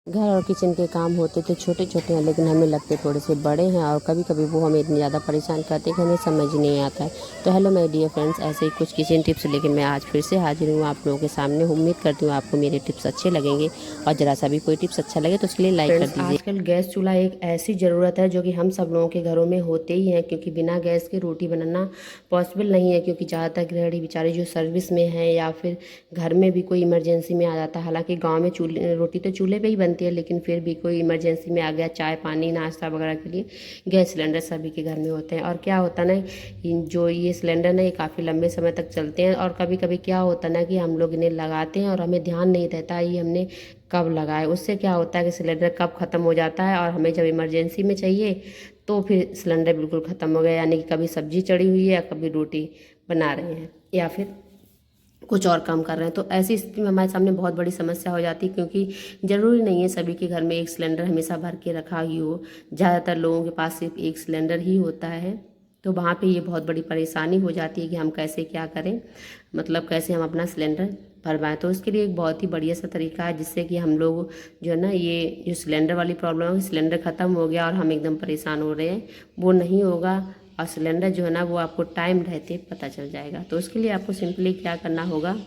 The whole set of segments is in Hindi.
घर और किचन के काम होते तो छोटे छोटे हैं, लेकिन हमें लगते थोड़े से बड़े हैं और कभी कभी वो हमें इतनी ज़्यादा परेशान करते हैं कि हमें समझ नहीं आता है। तो हेलो माय डियर फ्रेंड्स, ऐसे ही कुछ किचन टिप्स लेके मैं आज फिर से हाजिर हूँ आप लोगों के सामने। उम्मीद करती हूँ आपको मेरे टिप्स अच्छे लगेंगे और ज़रा सा भी कोई टिप्स अच्छा लगे तो उसके लिए लाइक कर दीजिए। आजकल गैस चूल्हा एक ऐसी ज़रूरत है जो कि हम सब लोगों के घरों में होते ही हैं, क्योंकि बिना गैस के रोटी बनाना पॉसिबल नहीं है। क्योंकि ज़्यादातर गृहिणी बेचारे जो सर्विस में हैं या फिर घर में भी कोई इमरजेंसी में आ जाता है, हालांकि गांव में चूल्हे रोटी तो चूल्हे पे ही बनती है, लेकिन फिर भी कोई इमरजेंसी में आ गया, चाय पानी नाश्ता वगैरह के लिए गैस सिलेंडर सभी के घर में होते हैं। और क्या होता ना, जो ये सिलेंडर ना ये काफ़ी लंबे समय तक चलते हैं। और कभी कभी क्या होता ना कि हम लोग इन्हें लगाते हैं और हमें ध्यान नहीं रहता ये हमने कब लगाए। उससे क्या होता है कि सिलेंडर कब ख़त्म हो जाता है और हमें जब इमरजेंसी में चाहिए तो फिर सिलेंडर बिल्कुल ख़त्म हो गया। यानी कि कभी सब्जी चढ़ी हुई है या कभी रोटी बना रहे हैं या फिर कुछ और काम कर रहे हैं, तो ऐसी स्थिति में हमारे सामने बहुत बड़ी समस्या हो जाती है। क्योंकि ज़रूरी नहीं है सभी के घर में एक सिलेंडर हमेशा भर के रखा ही हो, ज़्यादातर लोगों के पास सिर्फ एक सिलेंडर ही होता है। तो वहाँ पे ये बहुत बड़ी परेशानी हो जाती है कि हम कैसे क्या करें, मतलब कैसे हम अपना सिलेंडर भरवाएं। तो उसके लिए एक बहुत ही बढ़िया सा तरीका है जिससे कि हम लोग जो है ना, ये जो सिलेंडर वाली प्रॉब्लम है, सिलेंडर ख़त्म हो गया और हम एकदम परेशान हो रहे हैं, वो नहीं होगा। और सिलेंडर जो है ना वो आपको टाइम रहते पता चल जाएगा। तो उसके लिए आपको सिंपली क्या करना होगा,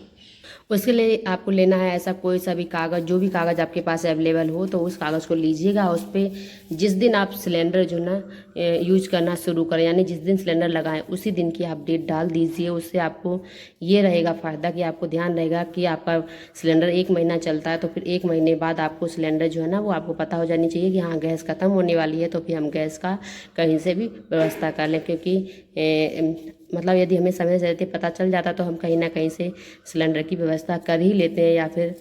उसके लिए आपको लेना है ऐसा कोई सा भी कागज़, जो भी कागज़ आपके पास अवेलेबल हो तो उस कागज़ को लीजिएगा। उस पर जिस दिन आप सिलेंडर जो ना यूज करना शुरू करें, यानी जिस दिन सिलेंडर लगाएं उसी दिन की आप डेट डाल दीजिए। उससे आपको ये रहेगा फ़ायदा कि आपको ध्यान रहेगा कि आपका सिलेंडर 1 महीना चलता है, तो फिर 1 महीने बाद आपको सिलेंडर जो है ना वो आपको पता हो जानी चाहिए कि हाँ गैस ख़त्म होने वाली है, तो फिर हम गैस का कहीं से भी व्यवस्था कर लें। क्योंकि मतलब यदि हमें समय से रहते पता चल जाता तो हम कहीं ना कहीं से सिलेंडर की व्यवस्था कर ही लेते हैं, या फिर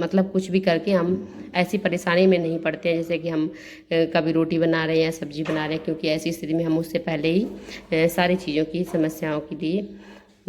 मतलब कुछ भी करके हम ऐसी परेशानी में नहीं पड़ते हैं जैसे कि हम कभी रोटी बना रहे हैं या सब्जी बना रहे हैं। क्योंकि ऐसी स्थिति में हम उससे पहले ही सारी चीज़ों की समस्याओं के लिए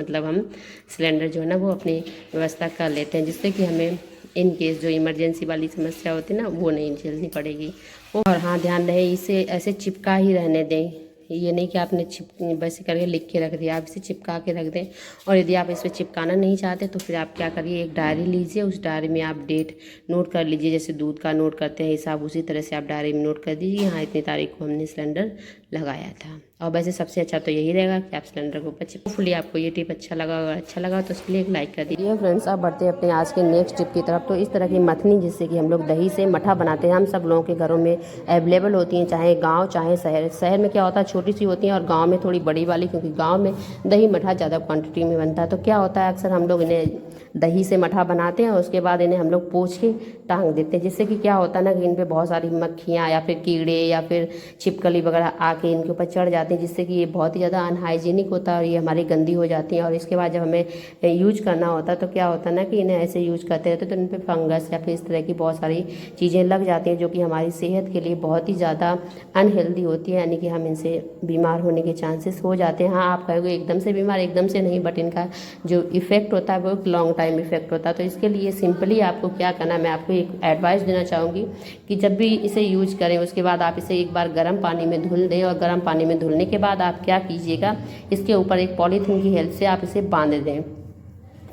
मतलब हम सिलेंडर जो है ना वो अपनी व्यवस्था कर लेते हैं, जिससे कि हमें इन केस जो इमरजेंसी वाली समस्या होती है ना वो नहीं झेलनी पड़ेगी। और हाँ, ध्यान रहे इसे ऐसे चिपका ही रहने दें। ये नहीं कि आपने वैसे करके लिख के रख दिया, आप इसे चिपका के रख दें। और यदि आप इस पर चिपकाना नहीं चाहते तो फिर आप क्या करिए, एक डायरी लीजिए, उस डायरी में आप डेट नोट कर लीजिए। जैसे दूध का नोट करते हैं हिसाब, उसी तरह से आप डायरी में नोट कर दीजिए हाँ इतनी तारीख को हमने सिलेंडर लगाया था। और वैसे सबसे अच्छा तो यही रहेगा कि आप सिलेंडर को ऊपर होपफुली आपको ये टिप अच्छा लगा। अगर अच्छा लगा तो इसके लिए एक लाइक कर दीजिए। फ्रेंड्स, अब बढ़ते हैं अपने आज के नेक्स्ट टिप की तरफ। तो इस तरह की मथनी जिससे कि हम लोग दही से मठा बनाते हैं, हम सब लोगों के घरों में अवेलेबल होती हैं, चाहे गांव चाहे शहर। शहर में क्या होता है छोटी सी होती हैं और गांव में थोड़ी बड़ी वाली, क्योंकि गांव में दही मठा ज़्यादा क्वांटिटी में बनता है। तो क्या होता है अक्सर हम लोग इन्हें दही से मठा बनाते हैं और उसके बाद इन्हें हम लोग पोंछ के टांग देते हैं, जिससे कि क्या होता है ना कि इन पे बहुत सारी मक्खियाँ या फिर कीड़े या फिर छिपकली वगैरह आके इनके ऊपर चढ़ जाते हैं, जिससे कि ये बहुत ही ज़्यादा अनहाइजीनिक होता है और ये हमारी गंदी हो जाती हैं। और इसके बाद जब हमें यूज करना होता है तो क्या होता है ना कि इन्हें ऐसे यूज करते रहते तो इन पर फंगस या फिर इस तरह की बहुत सारी चीज़ें लग जाती हैं, जो कि हमारी सेहत के लिए बहुत ही ज़्यादा अनहेल्दी होती है। यानी कि हम इनसे बीमार होने के चांसेस हो जाते हैं। हाँ, आप कहोगे एकदम से बीमार, एकदम से नहीं, बट इनका जो इफेक्ट होता है वो एक लॉन्ग टाइम इफेक्ट होता है। तो इसके लिए सिंपली आपको क्या करना है, मैं आपको एक एडवाइस देना चाहूँगी कि जब भी इसे यूज करें उसके बाद आप इसे एक बार गर्म पानी में धुल दें। और गर्म पानी में धुलने के बाद आप क्या कीजिएगा, इसके ऊपर एक पॉलीथीन की हेल्प से आप इसे बांध दें,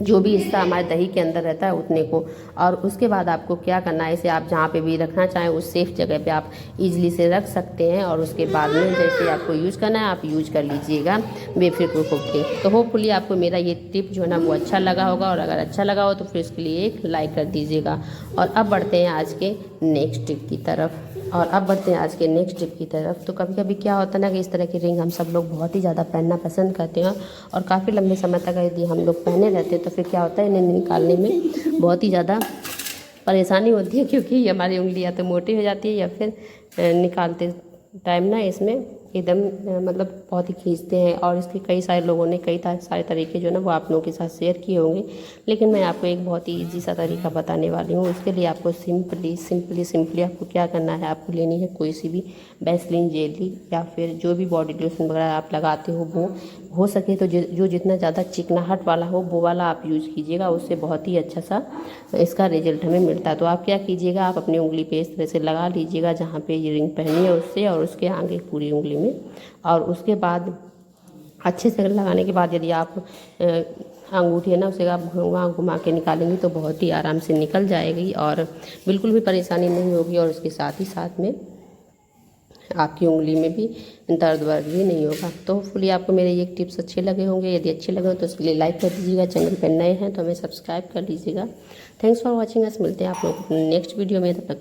जो भी हिस्सा हमारे दही के अंदर रहता है उतने को। और उसके बाद आपको क्या करना है, इसे आप जहाँ पे भी रखना चाहें उस सेफ जगह पे आप इजीली से रख सकते हैं। और उसके बाद में जैसे आपको यूज़ करना है आप यूज कर लीजिएगा बेफिक्र होकर। तो होपफुली आपको मेरा ये टिप जो है ना वो अच्छा लगा होगा, और अगर अच्छा लगा हो तो फिर इसके लिए एक लाइक कर दीजिएगा। और अब बढ़ते हैं आज के नेक्स्ट टिप की तरफ। तो कभी कभी क्या होता है ना कि इस तरह की रिंग हम सब लोग बहुत ही ज़्यादा पहनना पसंद करते हैं, और काफ़ी लंबे समय तक यदि हम लोग पहने रहते हैं तो फिर क्या होता है इन्हें निकालने में बहुत ही ज़्यादा परेशानी होती है। क्योंकि ये हमारी उंगलियां तो मोटी हो जाती है या फिर निकालते टाइम ना इसमें एकदम मतलब बहुत ही खींचते हैं। और इसके कई सारे लोगों ने कई सारे तरीके जो है ना वो आप लोगों के साथ शेयर किए होंगे, लेकिन मैं आपको एक बहुत ही ईजी सा तरीका बताने वाली हूँ। उसके लिए आपको सिंपली आपको क्या करना है, आपको लेनी है कोई सी भी वैसलीन जेली या फिर जो भी बॉडी लोशन वगैरह आप लगाते हो वो हो सके तो जो जितना ज़्यादा चिकनाहट वाला हो वो वाला आप यूज़ कीजिएगा। उससे बहुत ही अच्छा सा इसका रिजल्ट हमें मिलता है। तो आप क्या कीजिएगा, आप अपनी उंगली पे इस तरह से लगा लीजिएगा जहाँ पे ये रिंग पहनी है उससे, और उसके आगे पूरी उंगली में। और उसके बाद अच्छे से लगाने के बाद यदि आप अंगूठी है ना उसे आप वहाँ घुमा के निकालेंगी तो बहुत ही आराम से निकल जाएगी और बिल्कुल भी परेशानी नहीं होगी। और उसके साथ ही साथ में आपकी उंगली में भी दर्द वर्द भी नहीं होगा। तो होपफुली आपको मेरे ये टिप्स अच्छे लगे होंगे। यदि अच्छे लगे हो तो इसके लिए लाइक कर दीजिएगा, चैनल पर नए हैं तो हमें सब्सक्राइब कर लीजिएगा। Thanks for watching us. मिलते हैं आप लोग नेक्स्ट वीडियो में, तब तक